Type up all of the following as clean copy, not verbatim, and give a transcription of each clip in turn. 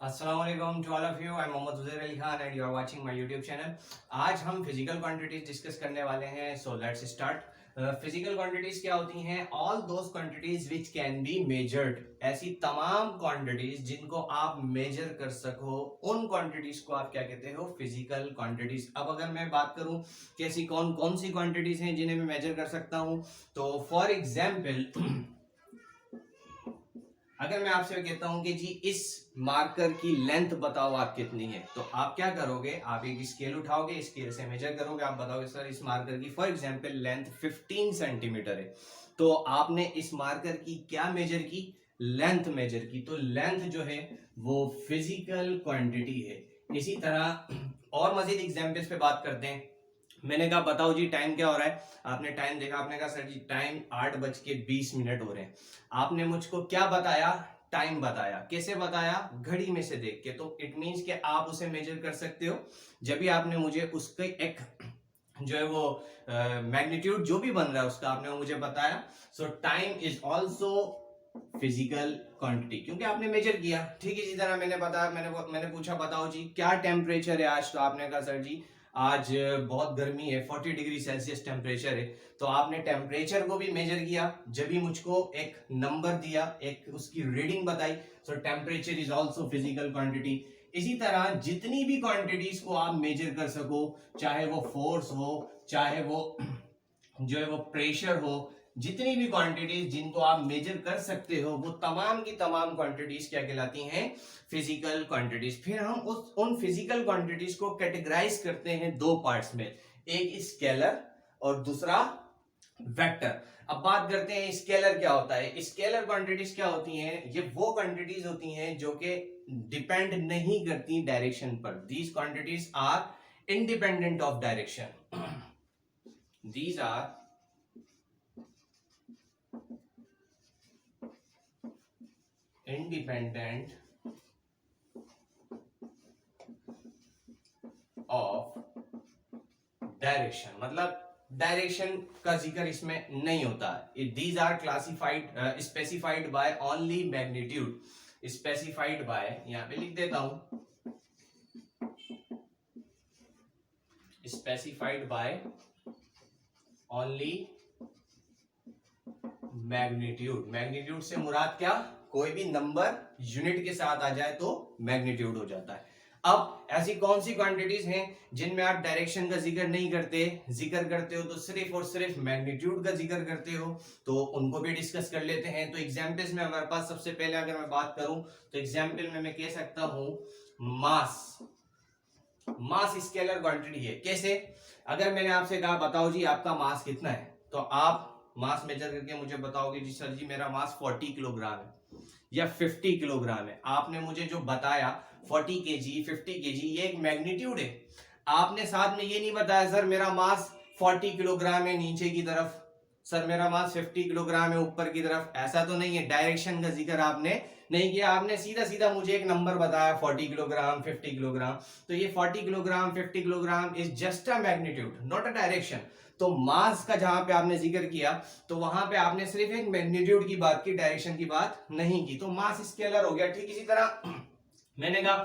Assalamualaikum to all of you. I'm Mohammad Zuzair Ali Khan and you are watching my YouTube channel. आज हम physical quantities discuss करने वाले हैं. So let's start. Physical quantities क्या होती हैं? All those quantities which can be measured. ऐसी तमाम क्वांटिटीज जिनको आप मेजर कर सको, उन क्वांटिटीज को आप क्या कहते हो? Physical quantities. अब अगर मैं बात करूं कि ऐसी कौन कौन सी क्वांटिटीज हैं जिन्हें मैं मेजर कर सकता हूं, तो फॉर एग्जाम्पल अगर मैं आपसे कहता हूं कि जी इस मार्कर की लेंथ बताओ आप कितनी है, तो आप क्या करोगे? आप एक स्केल उठाओगे, स्केल से मेजर करोगे, आप बताओगे सर इस मार्कर की फॉर एग्जांपल लेंथ 15 सेंटीमीटर है. तो आपने इस मार्कर की क्या मेजर की? लेंथ मेजर की. तो लेंथ जो है वो फिजिकल क्वांटिटी है. इसी तरह और मजीद एग्जाम्पल्स पे बात करते हैं. मैंने कहा बताओ जी टाइम क्या हो रहा है. आपने टाइम देखा, आपने कहा सर जी टाइम 8:20 हो रहे हैं. आपने मुझको क्या बताया? टाइम बताया. कैसे बताया? घड़ी में से देख के. तो इट मींस कि आप उसे मेजर कर सकते हो जब भी आपने मुझे उसके एक जो है वो मैग्नीट्यूड जो भी बन रहा है उसका आपने मुझे बताया. सो time is also physical quantity क्योंकि आपने मेजर किया. ठीक इसी तरह मैंने पूछा बताओ जी क्या टेम्परेचर है आज. तो आपने कहा सर जी आज बहुत गर्मी है, 40 डिग्री सेल्सियस टेम्परेचर है. तो आपने टेम्परेचर को भी मेजर किया जब भी मुझको एक नंबर दिया, एक उसकी रीडिंग बताई. सो temperature is also physical quantity. इसी तरह जितनी भी क्वांटिटीज को आप मेजर कर सको, चाहे वो फोर्स हो, चाहे वो जो है वो प्रेशर हो, जितनी भी क्वांटिटीज जिनको आप मेजर कर सकते हो, वो तमाम की तमाम क्वांटिटीज क्या कहलाती हैं? Physical quantities. फिर हम उन फिजिकल क्वांटिटीज को कैटेगराइज करते हैं दो पार्ट्स में, एक स्केलर और दूसरा वेक्टर. अब बात करते हैं स्केलर क्या होता है. स्केलर क्वांटिटीज क्या होती हैं? ये वो क्वांटिटीज होती हैं जो कि डिपेंड नहीं करती डायरेक्शन पर. These quantities are independent of direction. These are independent of direction. मतलब डायरेक्शन का जिक्र इसमें नहीं होता. These are classified specified by only magnitude. Specified by, यहां पे लिख देता हूं, specified by only magnitude. Magnitude से मुराद क्या? कोई भी नंबर यूनिट के साथ आ जाए तो मैग्नीट्यूड हो जाता है. अब ऐसी कौन सी क्वांटिटीज हैं जिनमें आप डायरेक्शन का जिक्र नहीं करते, जिक्र करते हो तो सिर्फ और सिर्फ मैग्नीट्यूड का जिक्र करते हो? तो उनको भी डिस्कस कर लेते हैं. तो एग्जांपल्स में हमारे पास सबसे पहले अगर मैं बात करूं तो एग्जांपल में मैं कह सकता हूं मास. मास स्केलर क्वांटिटी है. कैसे? अगर मैंने आपसे कहा बताओ जी आपका मास कितना है, तो आप मास मेजर करके मुझे बताओगे जी सर जी मेरा मास 40 किलोग्राम है या 50 किलोग्राम है. आपने मुझे जो बताया 40 केजी, 50 केजी, ये एक मैग्नीट्यूड है. आपने साथ में ये नहीं बताया सर मेरा मास 40 किलोग्राम है नीचे की तरफ, सर मेरा मास 50 किलोग्राम है ऊपर की तरफ. ऐसा तो नहीं है. डायरेक्शन का जिक्र आपने नहीं किया. आपने सीधा सीधा मुझे एक नंबर बताया 40 किलोग्राम, 50 किलोग्राम. तो ये 40 kilogram, 50 kilogram is just a magnitude, not a direction. तो मास का जहां पे आपने जिक्र किया तो वहां पे आपने सिर्फ एक मैग्नीट्यूड की बात की, डायरेक्शन की बात नहीं की. तो मास स्केलर हो गया. ठीक इसी तरह मैंने कहा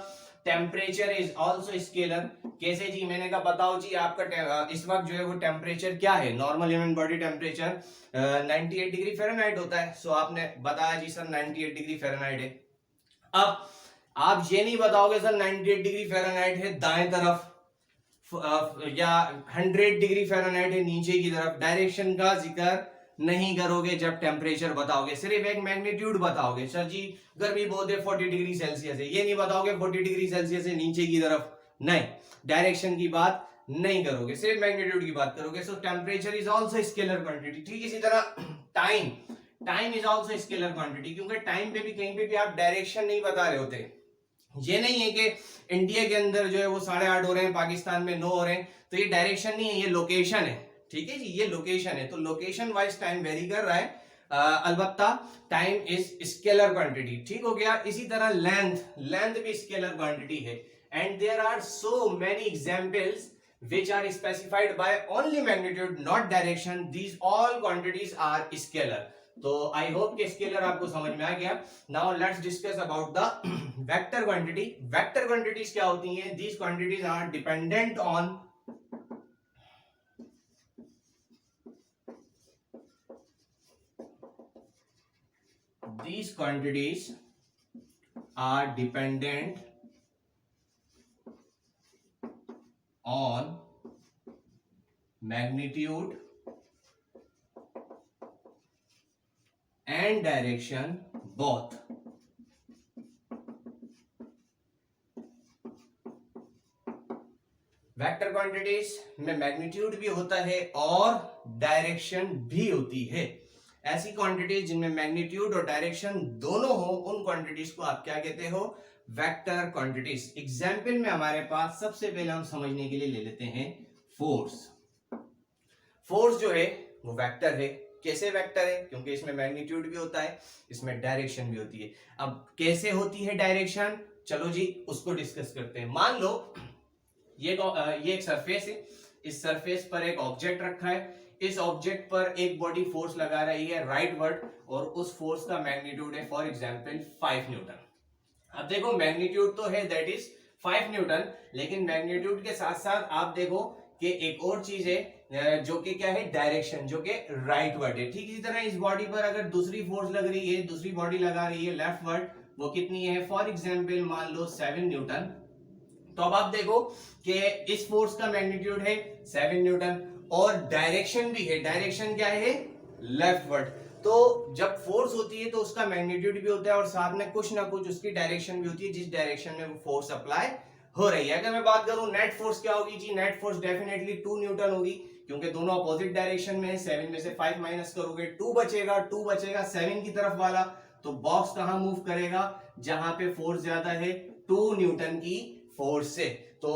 टेम्परेचर इज ऑल्सो स्केलर. कैसे जी? मैंने कहा बताओ जी आपका इस वक्त जो है वो टेम्परेचर क्या है? Normal human body temperature 98 degree Fahrenheit होता है. सो आपने बताया जी सर 98 डिग्री फ़ारेनहाइट है. अब आप ये नहीं बताओगे सर 98 डिग्री फ़ारेनहाइट है दाएं तरफ या 100 डिग्री फ़ारेनहाइट है नीचे की तरफ. डायरेक्शन का जिक्र नहीं करोगे जब टेम्परेचर बताओगे, सिर्फ एक मैग्नीट्यूड बताओगे. सर जी गर्मी बहुत है 40 डिग्री सेल्सियस है, ये नहीं बताओगे 40 डिग्री सेल्सियस है नीचे की तरफ. नहीं, डायरेक्शन की बात नहीं करोगे, सिर्फ मैग्नीट्यूड की बात करोगे. सो temperature is also scalar quantity. ठीक इसी तरह time. Time is also scalar quantity क्योंकि टाइम पे भी कहीं पे भी आप डायरेक्शन नहीं बता रहे होते. ये नहीं है कि इंडिया के अंदर जो है वो 8:30 हो रहे हैं, पाकिस्तान में 9 हो रहे हैं, तो ये डायरेक्शन नहीं है, ये लोकेशन है. ठीक है जी, ये लोकेशन है. तो लोकेशन वाइज टाइम वेरी कर रहा है. अलबत्ता टाइम इज स्केलर क्वांटिटी. ठीक हो गया. इसी तरह लेंथ. लेंथ भी स्केलर क्वांटिटी है. And there are so many examples which are specified by only magnitude not direction. These all quantities are scalar. तो आई होप कि स्केलर आपको समझ में आ गया। Now let's discuss about the vector quantity. Vector quantities क्या होती हैं? These quantities are dependent on these quantities are dependent on magnitude and direction both. Vector quantities में मैग्नीट्यूड भी होता है और डायरेक्शन भी होती है। ऐसी क्वांटिटीज जिनमें मैग्नीट्यूड और डायरेक्शन दोनों हो, उन क्वांटिटीज को आप क्या कहते हो? Vector quantities. एग्जाम्पल में हमारे पास सबसे पहले हम समझने के लिए ले लेते हैं फोर्स। फोर्स जो है वो वेक्टर है। कैसे वेक्टर है? क्योंकि इसमें मैग्नीट्यूड भी होता है, इसमें डायरेक्शन भी होती है। अब कैसे होती है डायरेक्शन? चलो जी उसको डिस्कस करते हैं। मान लो ये एक सरफेस है, इस सरफेस पर एक ऑब्जेक्ट रखा है, इस ऑब्जेक्ट पर एक बॉडी फोर्स लगा रही है राइटवर्ड, और उस फोर्स का मैग्नीट्यूड है फॉर एग्जांपल 5 न्यूटन। अब देखो मैग्नीट्यूड तो है दैट इज 5 न्यूटन, लेकिन मैग्नीट्यूड के साथ साथ आप देखो कि एक और चीज है जो कि क्या है? डायरेक्शन, जो कि राइटवर्ड है। ठीक इसी तरह इस बॉडी पर अगर दूसरी फोर्स लग रही है, दूसरी बॉडी लगा रही है लेफ्टवर्ड, वो कितनी है? फॉर एग्जांपल मान लो 7 न्यूटन। तो अब आप देखो कि इस फोर्स का मैग्नीट्यूड है 7 न्यूटन और डायरेक्शन भी है। डायरेक्शन क्या है? लेफ्टवर्ड। तो जब फोर्स होती है तो उसका मैग्नीट्यूड भी होता है और साथ में कुछ ना कुछ उसकी डायरेक्शन भी होती है, जिस डायरेक्शन में वो फोर्स अप्लाई हो रही है। अगर मैं बात करूं नेट फोर्स क्या होगी जी? नेट फोर्स डेफिनेटली 2 न्यूटन होगी, क्योंकि दोनों अपोजिट डायरेक्शन में है। 7 में से 5 माइनस करोगे 2 बचेगा, 2 बचेगा 7 की तरफ वाला, तो बॉक्स कहां मूव करेगा? जहां पे फोर्स ज्यादा है, 2 न्यूटन की फोर्स से। तो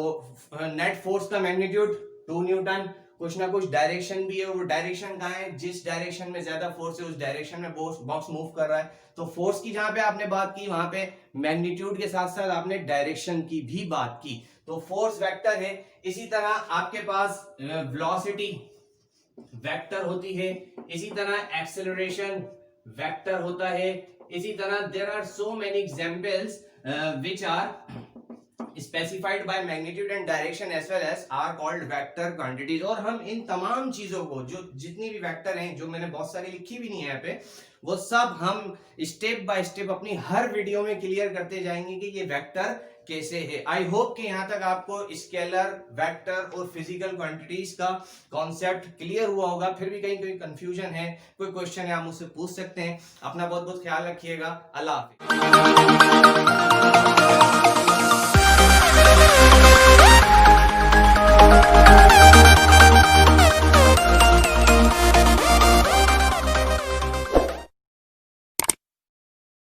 नेट फोर्स का मैग्नीट्यूड 2 न्यूटन, कुछ ना कुछ डायरेक्शन भी है, वो डायरेक्शन कहां है? जिस डायरेक्शन में ज्यादा फोर्स है उस डायरेक्शन में बॉक्स मूव कर रहा है। तो फोर्स की जहां पे आपने बात की, वहां पे मैग्नीट्यूड के साथ साथ आपने डायरेक्शन की भी बात की, तो फोर्स वेक्टर है। इसी तरह आपके पास वेलोसिटी वेक्टर होती है, इसी तरह एक्सेलरेशन वेक्टर होता है। इसी तरह there are so many examples which are specified by magnitude and direction as well as are called vector quantities। और हम इन तमाम चीजों को, जो जितनी भी वेक्टर हैं, जो मैंने बहुत सारी लिखी भी नहीं है यहाँ पे, वो सब हम स्टेप बाय स्टेप अपनी हर वीडियो में क्लियर करते जाएंगे कि ये वेक्टर कैसे है। आई होप कि यहाँ तक आपको स्केलर, वेक्टर और फिजिकल क्वांटिटीज का कॉन्सेप्ट क्लियर हुआ होगा। फिर भी कहीं कोई कंफ्यूजन है, कोई क्वेश्चन है, आप मुझसे पूछ सकते हैं। अपना बहुत बहुत ख्याल रखिएगा। अल्लाह हाफिज।